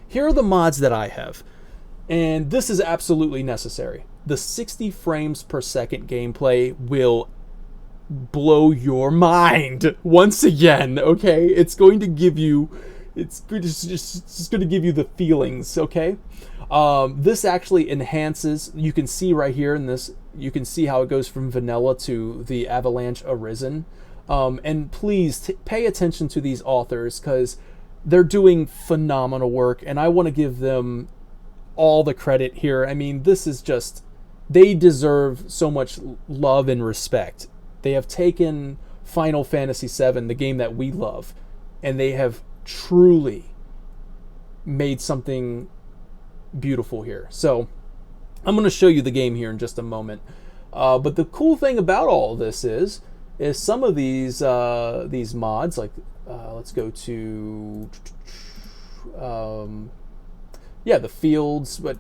here are the mods that I have. And this is absolutely necessary. The 60 frames per second gameplay will blow your mind once again, okay? It's going to give you, it's just going to give you the feelings, okay? This actually enhances, you can see right here in this, you can see how it goes from vanilla to the Avalanche Arisen. And please pay attention to these authors, because they're doing phenomenal work, and I want to give them all the credit here. I mean, this is just, they deserve so much love and respect. They have taken Final Fantasy VII, the game that we love, and they have truly made something beautiful here. So I'm going to show you the game here in just a moment. But the cool thing about all of this is some of these mods, like let's go to the fields. But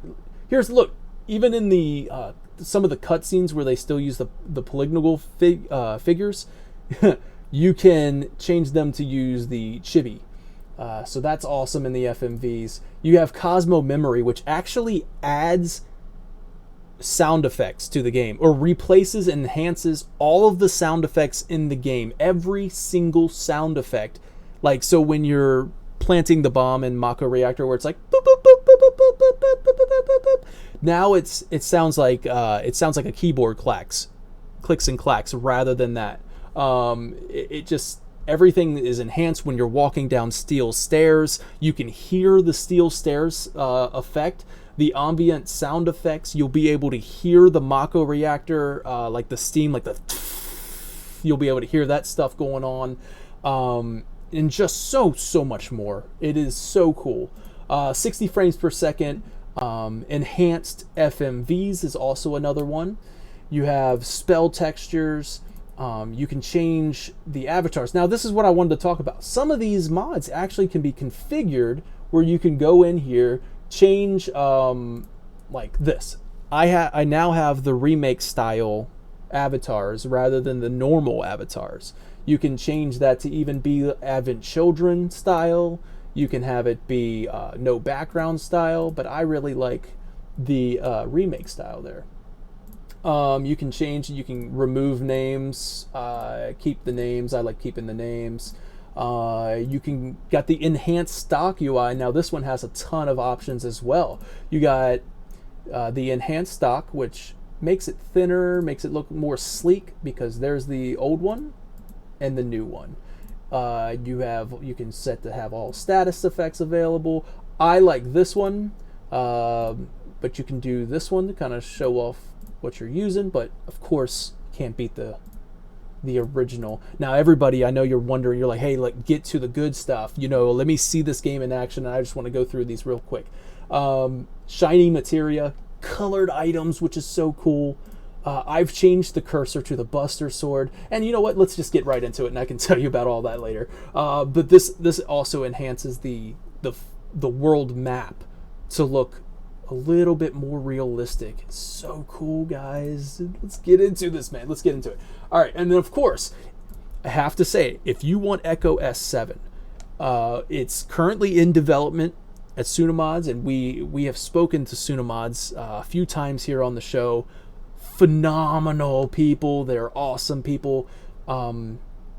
here's, look, even in the some of the cutscenes where they still use the polygonal figures, you can change them to use the chibi. So that's awesome in the FMVs. You have Cosmo Memory, which actually adds sound effects to the game, or replaces and enhances all of the sound effects in the game. Every single sound effect. Like, so when you're planting the bomb in Mako Reactor, where it's like boop, boop, boop, boop, boop, boop, boop, boop, boop, boop, boop. Now it sounds like a keyboard clicks and clacks, rather than that. It just, everything is enhanced. When you're walking down steel stairs, you can hear the steel stairs effect. The ambient sound effects, you'll be able to hear the Mako Reactor, like the steam, like the you'll be able to hear that stuff going on. And just so much more. It is so cool. 60 frames per second. Enhanced FMVs is also another one. You have spell textures. You can change the avatars. Now, this is what I wanted to talk about. Some of these mods actually can be configured where you can go in here, change like this. I now have the remake style avatars rather than the normal avatars. You can change that to even be Advent Children style. You can have it be no background style, but I really like the remake style there. You can change, you can remove names, keep the names. I like keeping the names. You can got the enhanced stock UI. Now this one has a ton of options as well. You got the enhanced stock, which makes it thinner, makes it look more sleek, because there's the old one and the new one. You can set to have all status effects available. I like this one, but you can do this one to kind of show off what you're using, but of course can't beat the original. Now everybody, I know you're wondering, you're like, hey, like, get to the good stuff, let me see this game in action, and I just want to go through these real quick. Shiny materia, colored items, which is so cool. I've changed the cursor to the Buster Sword, and you know what? Let's just get right into it, and I can tell you about all that later. But this also enhances the world map to look a little bit more realistic. It's so cool, guys. Let's get into this, man. Let's get into it. All right, and then of course, I have to say, if you want Echo S7, it's currently in development at Sunamods, and we have spoken to Sunamods a few times here on the show. Phenomenal people. They're awesome people.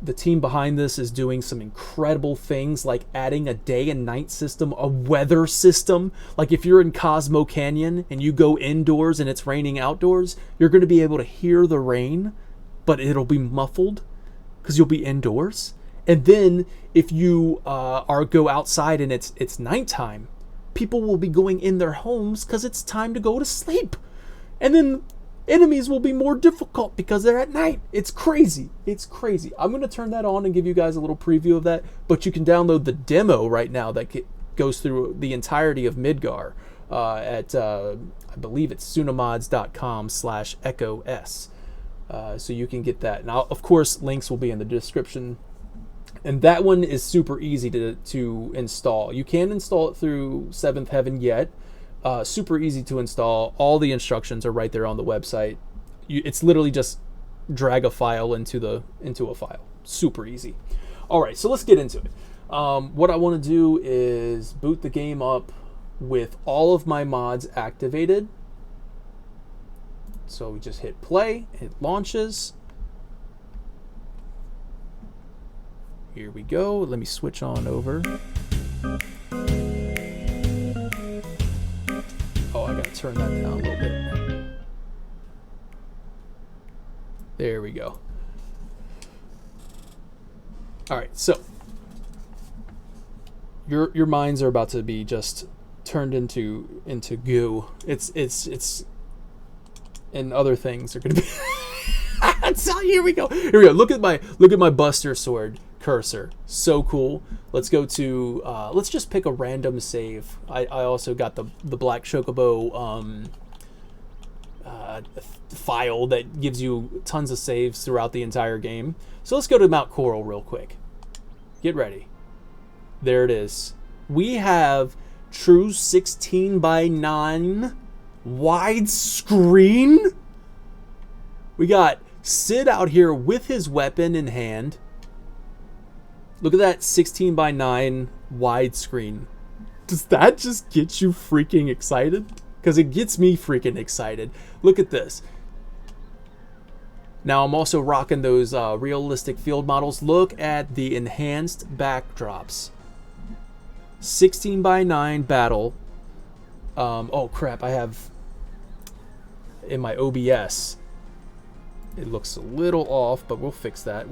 The team behind this is doing some incredible things, like adding a day and night system, a weather system. Like if you're in Cosmo Canyon and you go indoors and it's raining outdoors, you're going to be able to hear the rain, but it'll be muffled because you'll be indoors. And then if you go outside and it's nighttime, people will be going in their homes because it's time to go to sleep. And then enemies will be more difficult because they're at night. It's crazy. It's crazy. I'm going to turn that on and give you guys a little preview of that, but you can download the demo right now that goes through the entirety of Midgar at, I believe it's sunamods.com/EchoS. So you can get that. Now, of course, links will be in the description. And that one is super easy to install. You can install it through Seventh Heaven yet. Super easy to install. All the instructions are right there on the website. It's literally just drag a file into a file. Super easy. All right, so let's get into it. What I want to do is boot the game up. with all of my mods activated. So we just hit play, it launches. Here we go. Let me switch on over. Oh, I gotta turn that down a little bit. There we go. All right, so your minds are about to be just turned into goo. It's and other things are gonna be. So here we go. Here we go. Look at my Buster Sword cursor. So cool. Let's go to let's just pick a random save. I also got the Black Chocobo file that gives you tons of saves throughout the entire game. So let's go to Mount Coral real quick. Get ready. There it is. We have true 16:9 widescreen. We got Sid out here with his weapon in hand. Look at that 16:9 widescreen. Does that just get you freaking excited? Because it gets me freaking excited. Look at this. Now I'm also rocking those realistic field models. Look at the enhanced backdrops. 16:9 battle. Oh crap, I have in my OBS. It looks a little off, but we'll fix that.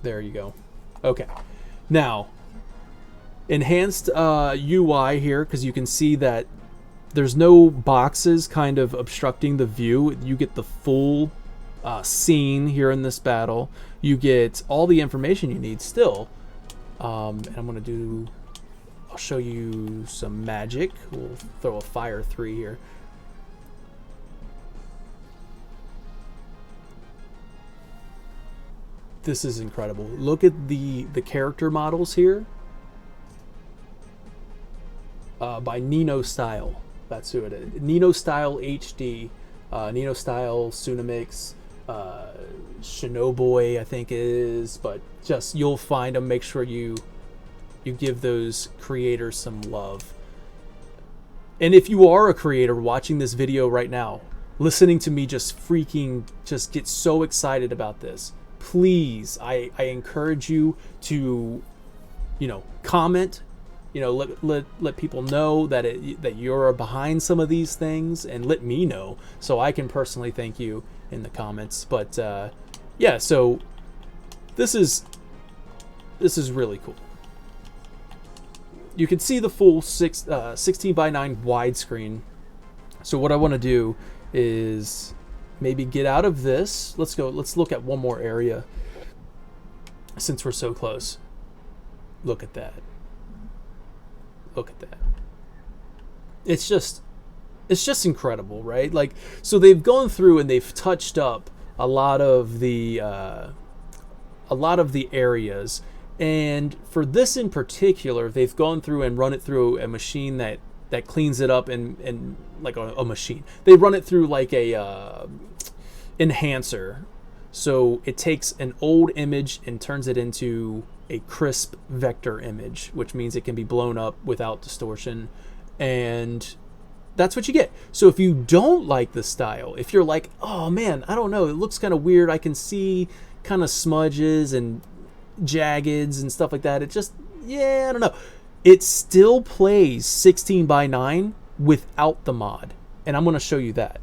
There you go. Okay. Now, enhanced UI here, because you can see that there's no boxes kind of obstructing the view. You get the full scene here in this battle. You get all the information you need still. And I'm going to I'll show you some magic. We'll throw a fire 3 here. This is incredible. Look at the character models here. By Nino Style. That's who it is. Nino Style HD. Nino Style Tsunamix. Shinoboy, I think it is. But just, you'll find them. Make sure you give those creators some love. And if you are a creator watching this video right now, listening to me just get so excited about this, please, I encourage you to, comment, let people know that you're behind some of these things, and let me know so I can personally thank you in the comments. But yeah, so this is really cool. You can see the full 16:9 widescreen. So what I want to do is maybe get out of this. Let's look at one more area since we're so close. Look at that. It's just incredible, right? Like, so they've gone through and they've touched up a lot of the areas, and for this in particular, they've gone through and run it through a machine that cleans it up in like a machine. They run it through like a enhancer. So it takes an old image and turns it into a crisp vector image, which means it can be blown up without distortion. And that's what you get. So if you don't like the style, if you're like, oh man, I don't know, it looks kind of weird, I can see kind of smudges and jaggeds and stuff like that, it just, yeah, I don't know. It still plays 16:9 without the mod, and I'm going to show you that.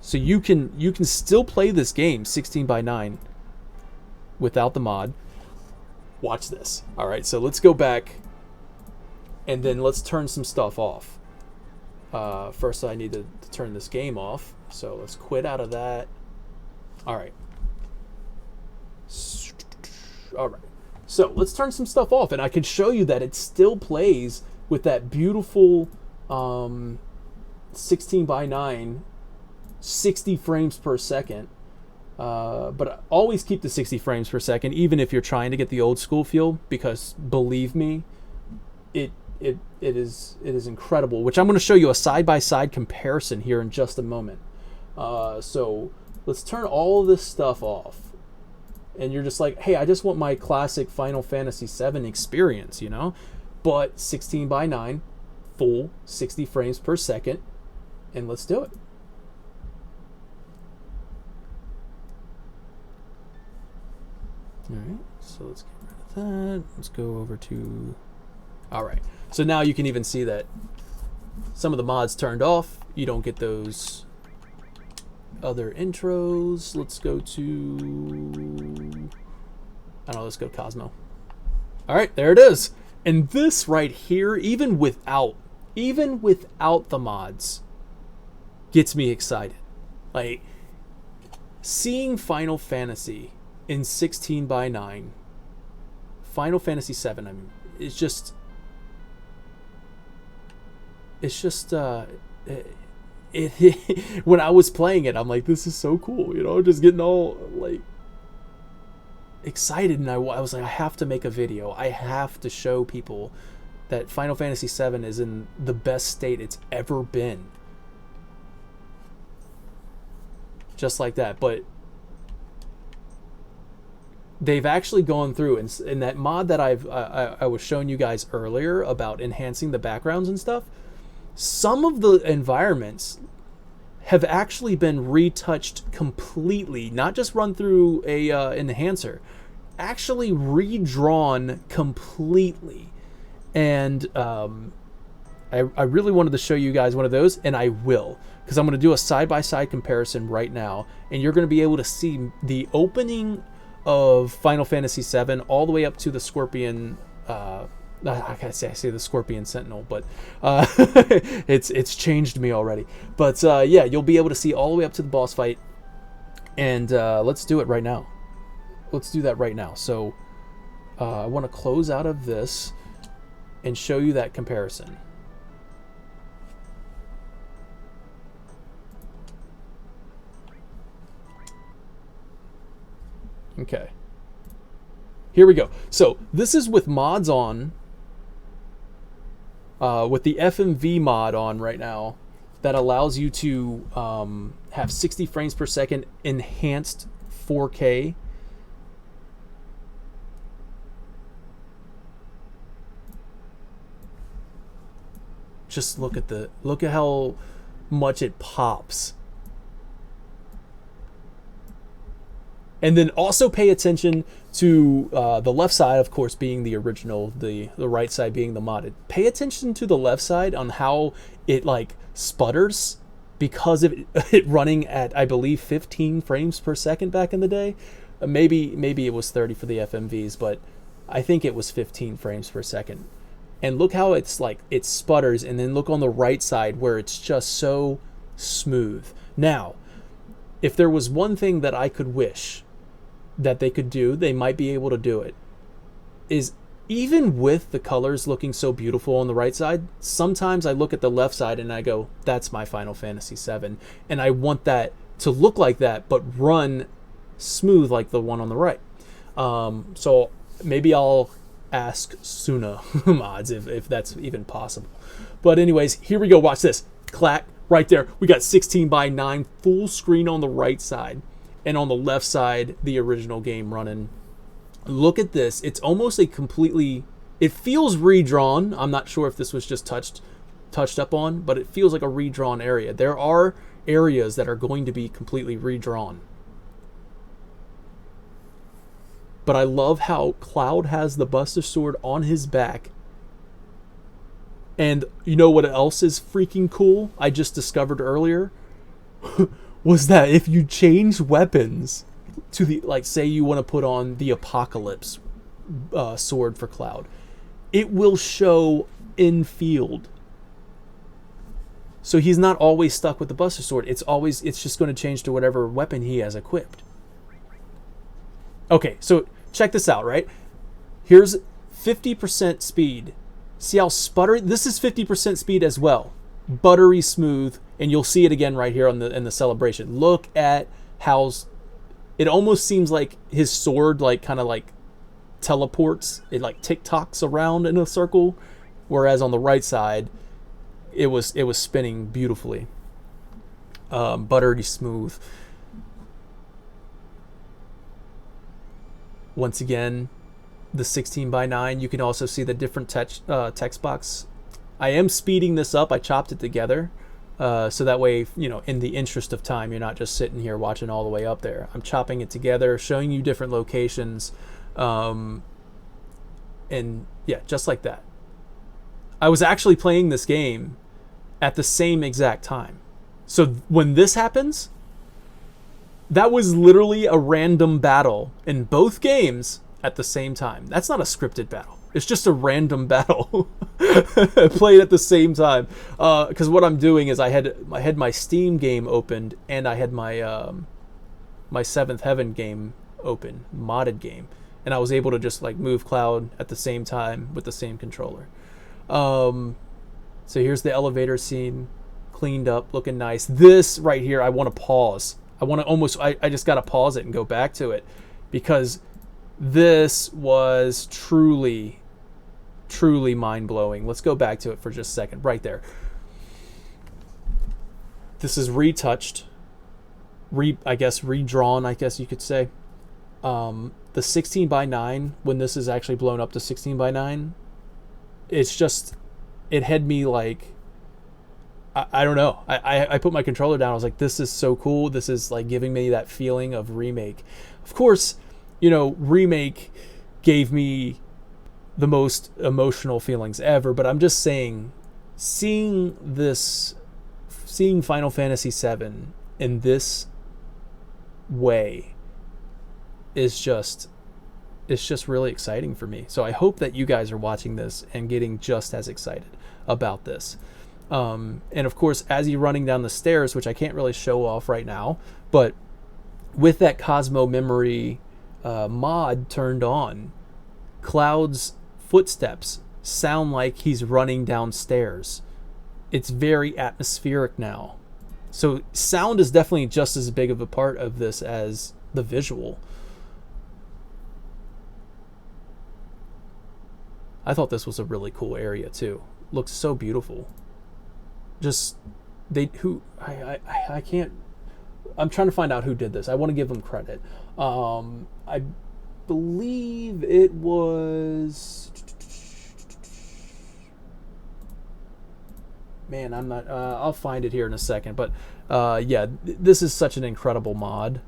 So you can still play this game 16:9 without the mod. Watch this. All right, so let's go back, and then let's turn some stuff off. First, I need to turn this game off. So let's quit out of that. All right. So let's turn some stuff off, and I can show you that it still plays with that beautiful 16:9, 60 frames per second. But always keep the 60 frames per second, even if you're trying to get the old school feel, because believe me, it is incredible. Which I'm going to show you a side-by-side comparison here in just a moment. So let's turn all of this stuff off. And you're just like, hey, I just want my classic Final Fantasy VII experience, but 16 by 9, full 60 frames per second, and let's do it. All right, so let's get rid of that. Let's go over to, all right. So now you can even see that some of the mods turned off. You don't get those other intros. Let's go to, I don't know, let's go Cosmo. All right, there it is. And this right here, even without the mods, gets me excited. Like, seeing Final Fantasy in 16 by 9, Final Fantasy VII, I mean, it's just when I was playing it, I'm like, this is so cool, you know, just getting all like excited. And I was like, I have to make a video. I have to show people that Final Fantasy VII is in the best state it's ever been. Just like that. But they've actually gone through, and in that mod that I was showing you guys earlier about enhancing the backgrounds and stuff, some of the environments have actually been retouched completely, not just run through a enhancer, actually redrawn completely. And I really wanted to show you guys one of those, and I will, because I'm going to do a side-by-side comparison right now, and you're going to be able to see the opening of Final Fantasy VII all the way up to the Scorpion. I say the Scorpion Sentinel, but it's changed me already. But yeah, you'll be able to see all the way up to the boss fight, and let's do it right now. Let's do that right now. So I want to close out of this and show you that comparison. Okay. Here we go. So this is with mods on, with the FMV mod on right now, that allows you to have 60 frames per second enhanced 4K. Just look at how much it pops. And then also pay attention to the left side, of course, being the original, the right side being the modded. Pay attention to the left side on how it like sputters because of it running at, I believe, 15 frames per second back in the day. Maybe it was 30 for the FMVs, but I think it was 15 frames per second. And look how it's like, it sputters, and then look on the right side where it's just so smooth. Now, if there was one thing that I could wish that they could do, they might be able to do it, is even with the colors looking so beautiful on the right side, sometimes I look at the left side and I go, that's my Final Fantasy VII. And I want that to look like that, but run smooth like the one on the right. So maybe I'll ask Suna mods if that's even possible. But anyways, here we go. Watch this. Clack. Right there, we got 16 by 9 full screen on the right side, and on the left side, the original game running. Look at this. It's almost a completely, it feels redrawn. I'm not sure if this was just touched up on, but it feels like a redrawn area. There are areas that are going to be completely redrawn. But I love how Cloud has the Buster Sword on his back. And you know what else is freaking cool? I just discovered earlier was that if you change weapons to the, like, say you want to put on the Apocalypse sword for Cloud, it will show in field. So he's not always stuck with the Buster Sword. It's just going to change to whatever weapon he has equipped. Okay, so check this out, right? Here's 50% speed. See how sputtery? This is 50% speed as well. Buttery smooth, and you'll see it again right here on in the celebration. Look at how it almost seems like his sword like kind of like teleports. It like tick-tocks around in a circle, whereas on the right side, it was spinning beautifully. Buttery smooth. Once again, the 16 by 9. You can also see the different text box. I am speeding this up. I chopped it together. So that way, in the interest of time, you're not just sitting here watching all the way up there. I'm chopping it together, showing you different locations. And yeah, just like that. I was actually playing this game at the same exact time. So when this happens, that was literally a random battle in both games at the same time. That's not a scripted battle. It's just a random battle played at the same time. Because what I'm doing is I had my Steam game opened, and I had my my Seventh Heaven game open, modded game, and I was able to just like move Cloud at the same time with the same controller. So here's the elevator scene, cleaned up, looking nice. This right here, I want to pause. I just got to pause it and go back to it, because this was truly, truly mind-blowing. Let's go back to it for just a second. Right there. This is retouched, redrawn, I guess you could say. The 16 by 9, when this is actually blown up to 16 by 9, it had me like, I don't know. I put my controller down. I was like, this is so cool. This is like giving me that feeling of remake. Of course, remake gave me the most emotional feelings ever, but I'm just saying, seeing Final Fantasy VII in this way is just really exciting for me. So I hope that you guys are watching this and getting just as excited about this. And of course, as you're running down the stairs, which I can't really show off right now, but with that Cosmo Memory mod turned on, Cloud's footsteps sound like he's running downstairs. It's very atmospheric now. So sound is definitely just as big of a part of this as the visual. I thought this was a really cool area too. Looks so beautiful. I can't, I'm trying to find out who did this. I want to give them credit. I believe it was, man, I'm not, I'll find it here in a second, but yeah, this is such an incredible mod.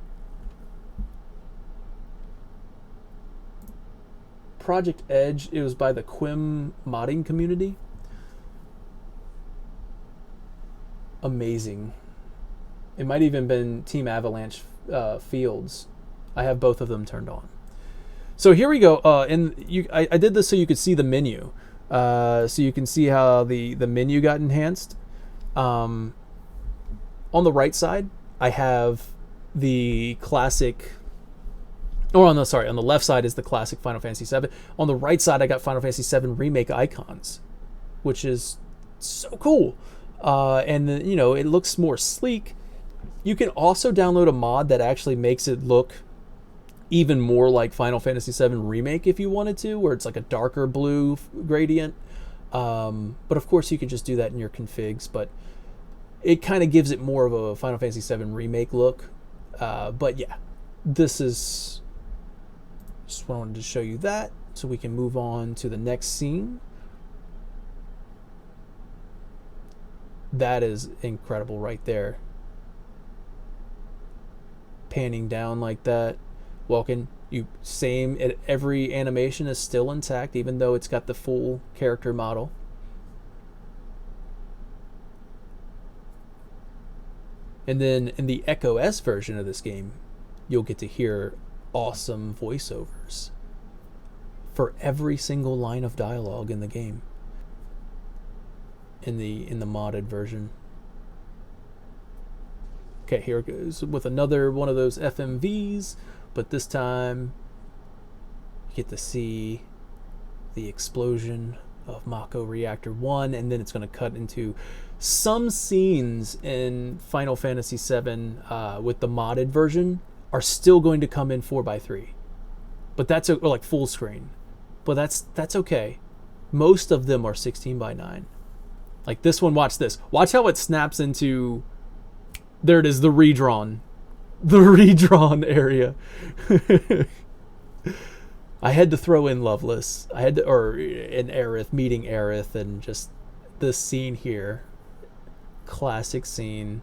Project Edge, it was by the Quim modding community. Amazing. It might even been Team Avalanche Fields. I have both of them turned on. So here we go. I did this so you could see the menu. So you can see how the menu got enhanced. On the right side, I have the classic. On the left side is the classic Final Fantasy VII. On the right side, I got Final Fantasy VII Remake icons, which is so cool. And it looks more sleek. You can also download a mod that actually makes it look even more like Final Fantasy VII Remake if you wanted to, where it's like a darker blue gradient. But of course, you can just do that in your configs. But it kind of gives it more of a Final Fantasy VII Remake look. But yeah, this is just wanted to show you that, so we can move on to the next scene. That is incredible right there. Panning down like that, walking. Every animation is still intact, even though it's got the full character model. And then in the Echo S version of this game, you'll get to hear awesome voiceovers for every single line of dialogue in the game. In the modded version. Okay, here it goes with another one of those FMVs, but this time you get to see the explosion of Mako Reactor 1, and then it's going to cut into some scenes in Final Fantasy VII with the modded version are still going to come in 4:3, but that's like full screen. But that's okay. Most of them are 16:9. Like this one, watch this. Watch how it snaps into, there it is, the redrawn area. I had to throw in Loveless. I had to, or an Aerith, meeting Aerith, and just this scene here. Classic scene.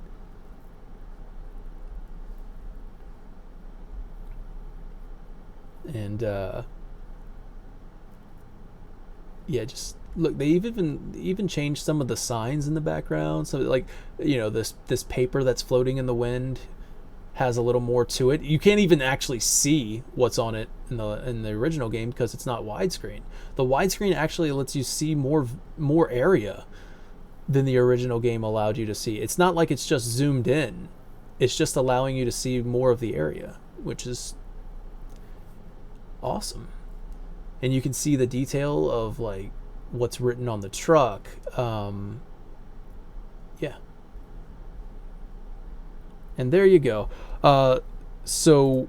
And yeah, just look, they even changed some of the signs in the background. So like, you know, this paper that's floating in the wind has a little more to it. You can't even actually see what's on it in the original game because it's not widescreen. The widescreen actually lets you see more area than the original game allowed you to see. It's not like it's just zoomed in. It's just allowing you to see more of the area, which is awesome. And you can see the detail of like what's written on the truck. Yeah. And there you go. So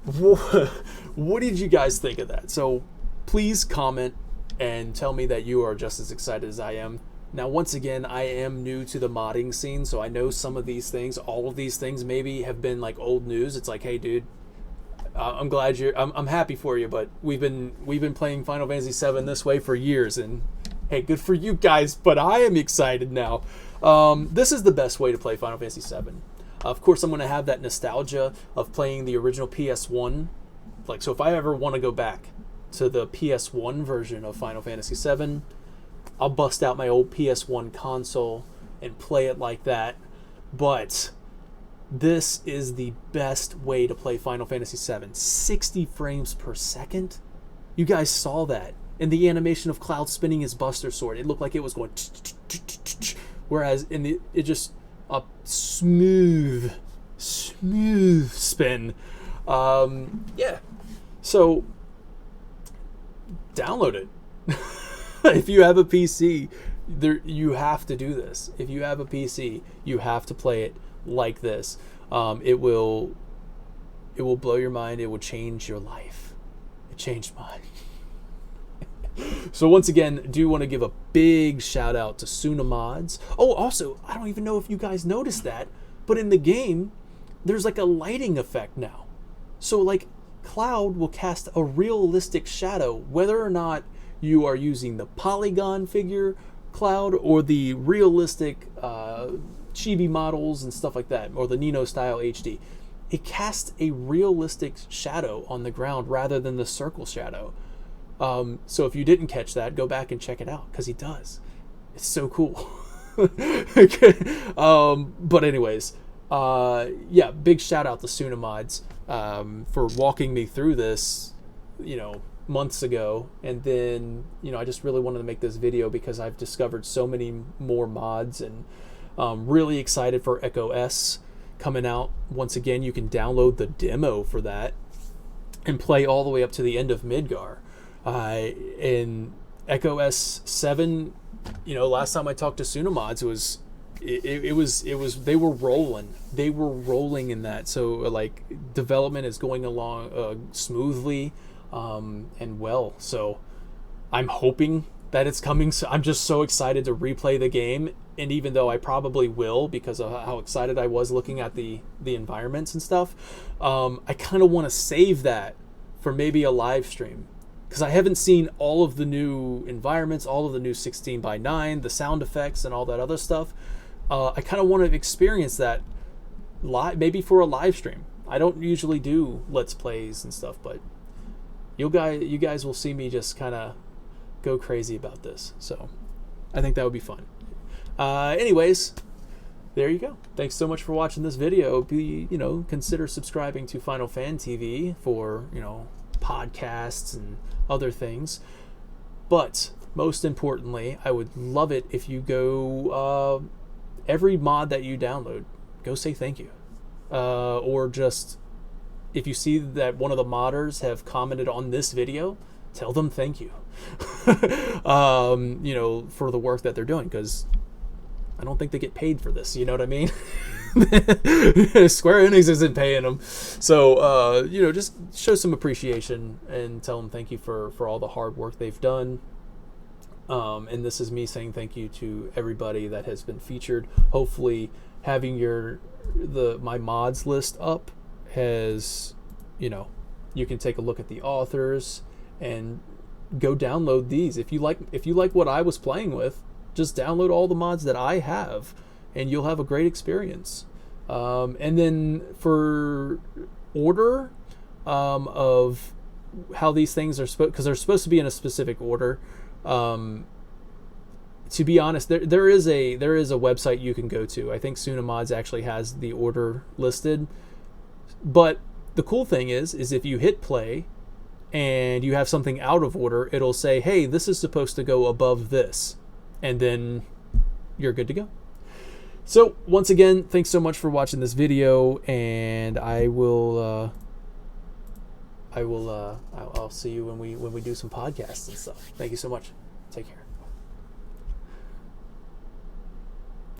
what did you guys think of that? So please comment and tell me that you are just as excited as I am. Now, once again, I am new to the modding scene, so I know some of these things, all of these things maybe have been like old news. It's like, hey dude, I'm glad I'm happy for you, but we've been playing Final Fantasy VII this way for years, and hey, good for you guys, but I am excited now. This is the best way to play Final Fantasy VII. Of course, I'm going to have that nostalgia of playing the original PS1. Like, so if I ever want to go back to the PS1 version of Final Fantasy VII, I'll bust out my old PS1 console and play it like that. But this is the best way to play Final Fantasy VII. 60 frames per second? You guys saw that. In the animation of Cloud spinning his Buster Sword, it looked like it was going... Whereas it just a smooth spin. Yeah. So, download it. If you have a PC, you have to do this. If you have a PC, you have to play it like this. It will blow your mind. It will change your life. It changed mine. So once again, do want to give a big shout out to Suna Mods. Oh, also, I don't even know if you guys noticed that, but in the game, there's like a lighting effect now. So like Cloud will cast a realistic shadow, whether or not you are using the polygon figure Cloud or the realistic chibi models and stuff like that, or the Nino style HD. It casts a realistic shadow on the ground rather than the circle shadow. So if you didn't catch that, go back and check it out, because he does. It's so cool. But anyways, yeah, big shout out to Suna Mods for walking me through this, months ago. And then, I just really wanted to make this video because I've discovered so many more mods, and really excited for Echo S coming out. Once again, you can download the demo for that and play all the way up to the end of Midgar. In Echo S7, last time I talked to Suna Mods it was they were rolling in that. So like development is going along smoothly and well. So I'm hoping that it's coming. So I'm just so excited to replay the game. And even though I probably will, because of how excited I was looking at the environments and stuff, I kind of want to save that for maybe a live stream. Because I haven't seen all of the new environments, all of the new 16:9, the sound effects and all that other stuff. I kind of want to experience that live, maybe for a live stream. I don't usually do Let's Plays and stuff, but you guys will see me just kind of go crazy about this. So I think that would be fun. Anyways, there you go. Thanks so much for watching this video. Consider subscribing to Final Fan TV for, podcasts and other things. But most importantly, I would love it if you go every mod that you download, go say thank you, or just if you see that one of the modders have commented on this video, tell them thank you. For the work that they're doing, because I don't think they get paid for this, you know what I mean? Square Enix isn't paying them. So, just show some appreciation and tell them thank you for all the hard work they've done. And this is me saying thank you to everybody that has been featured. Hopefully having my mods list up has, You can take a look at the authors and go download these. If you like what I was playing with, just download all the mods that I have, and you'll have a great experience. And then for order of how these things are supposed, because they're supposed to be in a specific order. To be honest, there is a website you can go to. I think Suna Mods actually has the order listed. But the cool thing is if you hit play and you have something out of order, it'll say, hey, this is supposed to go above this. And then you're good to go. So once again, thanks so much for watching this video, and I'll see you when we do some podcasts and stuff. Thank you so much. Take care.